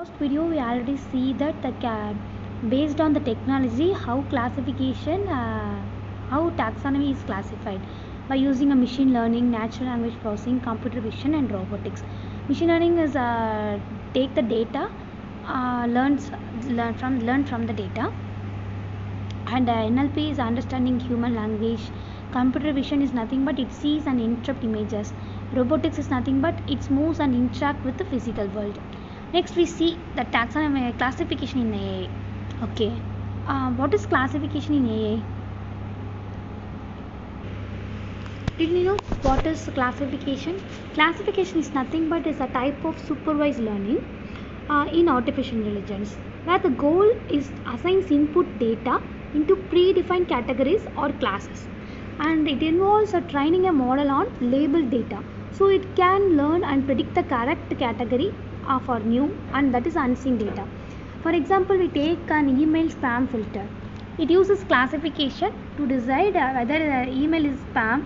Last video we already see that based on the technology how taxonomy is classified by using a machine learning, natural language processing, computer vision and robotics. Machine learning is take the data, learn from the data, and NLP is understanding human language. Computer vision is nothing but it sees and interpret images. Robotics is nothing but it moves and interact with the physical world. Next we see the taxonomy classification in AI. Okay, what is classification in AI? Did you know what is classification? Classification is nothing but is a type of supervised learning in artificial intelligence, where the goal is assigns input data into predefined categories or classes, and it involves training a model on labeled data, so it can learn and predict the correct category for new and that is unseen data. For example, we take an email spam filter. It uses classification to decide whether email is spam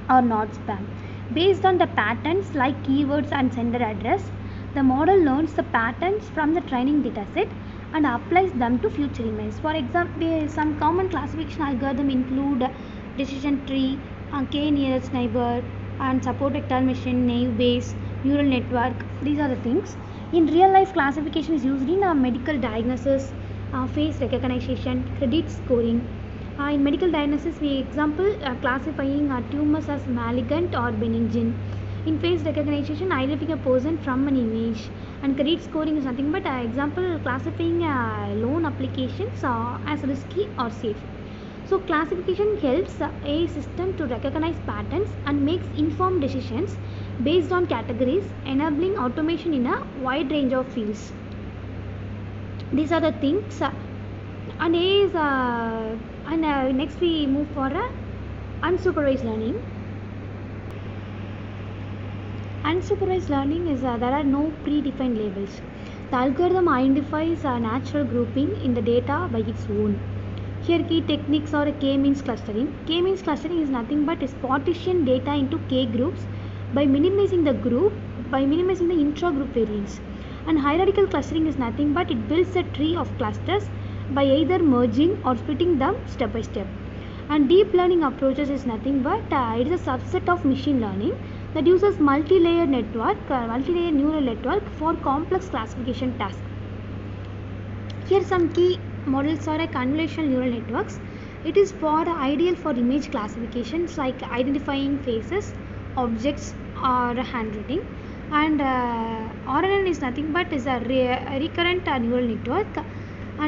or not spam. Based on the patterns like keywords and sender address, the model learns the patterns from the training dataset and applies them to future emails. For example, some common classification algorithm include decision tree, k nearest neighbor, and support vector machine, naive bayes, neural network. These are the things. In real life, classification is used in medical diagnosis, face recognition, credit scoring. In medical diagnosis, we example classifying tumors as malignant or benign. In face recognition, identifying a person from an image. And credit scoring is nothing but example classifying loan applications as risky or safe. So classification helps a system to recognize patterns and makes informed decisions based on categories, enabling automation in a wide range of fields. These are the things. And A is next we move for unsupervised learning. Unsupervised learning is there are no predefined labels. The algorithm identifies a natural grouping in the data by its own. Here key techniques are k-means clustering. K-means clustering is nothing but is partition data into k groups by minimizing the intra-group variance. And hierarchical clustering is nothing but it builds a tree of clusters by either merging or splitting them step by step. And deep learning approaches is nothing but it is a subset of machine learning that uses multi-layer neural network for complex classification tasks. Here some key models are convolutional neural networks. It is ideal for image classifications like identifying faces, objects or handwriting. And RNN is nothing but is a recurrent neural network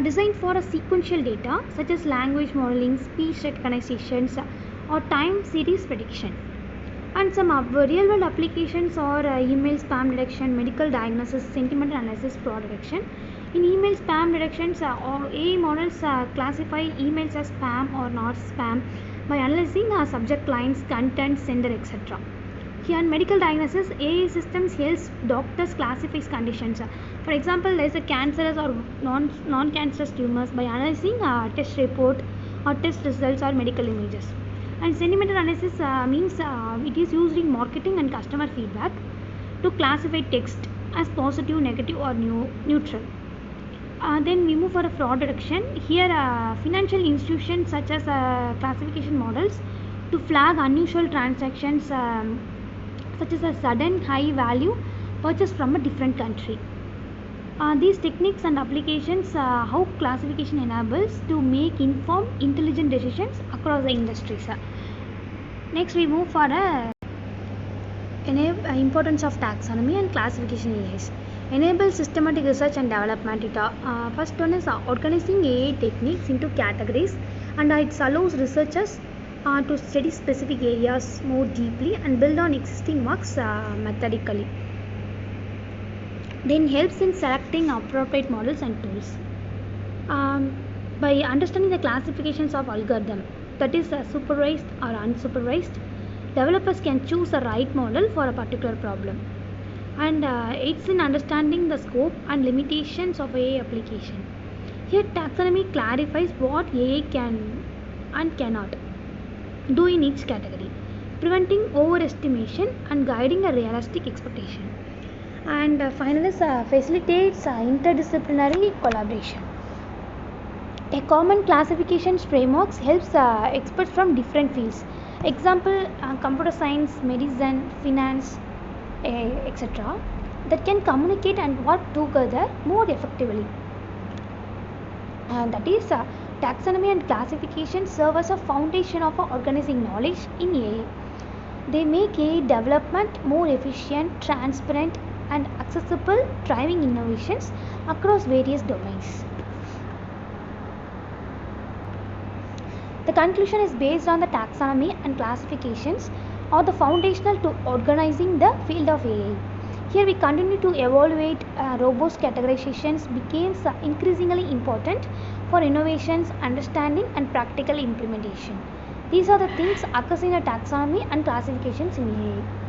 designed for a sequential data such as language modeling, speech recognitions or time series prediction. And some real world applications are email spam detection, medical diagnosis, sentiment analysis, fraud detection. In email spam detections, AI models classify emails as spam or not spam by analyzing subject lines, content, sender, etc. Here in medical diagnosis, AI systems helps doctors classify conditions. For example, there is a cancerous or non-cancerous tumors by analyzing test report or test results or medical images. And sentiment analysis means it is used in marketing and customer feedback to classify text as positive, negative or neutral. Then we move for a fraud detection. Here financial institutions such as classification models to flag unusual transactions such as a sudden high value purchase from a different country. These techniques and applications how classification enables to make informed intelligent decisions across the industries. Next we move for importance of taxonomy and classification AIs. Enable systematic research and development. First one is organizing AI techniques into categories, and it allows researchers to study specific areas more deeply and build on existing works methodically. Then helps in selecting appropriate models and tools. By understanding the classifications of algorithm, that is supervised or unsupervised, developers can choose the right model for a particular problem. And it's in understanding the scope and limitations of AI application. Here taxonomy clarifies what AI can and cannot do in each category, preventing overestimation and guiding a realistic expectation. And finally, facilitates interdisciplinary collaboration. A common classification framework helps experts from different fields. Example, computer science, medicine, finance, etc. that can communicate and work together more effectively. And that is taxonomy and classification serve as a foundation of organizing knowledge in AI. They make AI development more efficient, transparent, and accessible, driving innovations across various domains. The conclusion is based on the taxonomy and classifications are the foundational to organizing the field of AI. Here we continue to evaluate robust categorizations becomes increasingly important for innovations, understanding and practical implementation. These are the things occurs in a taxonomy and classifications in AI.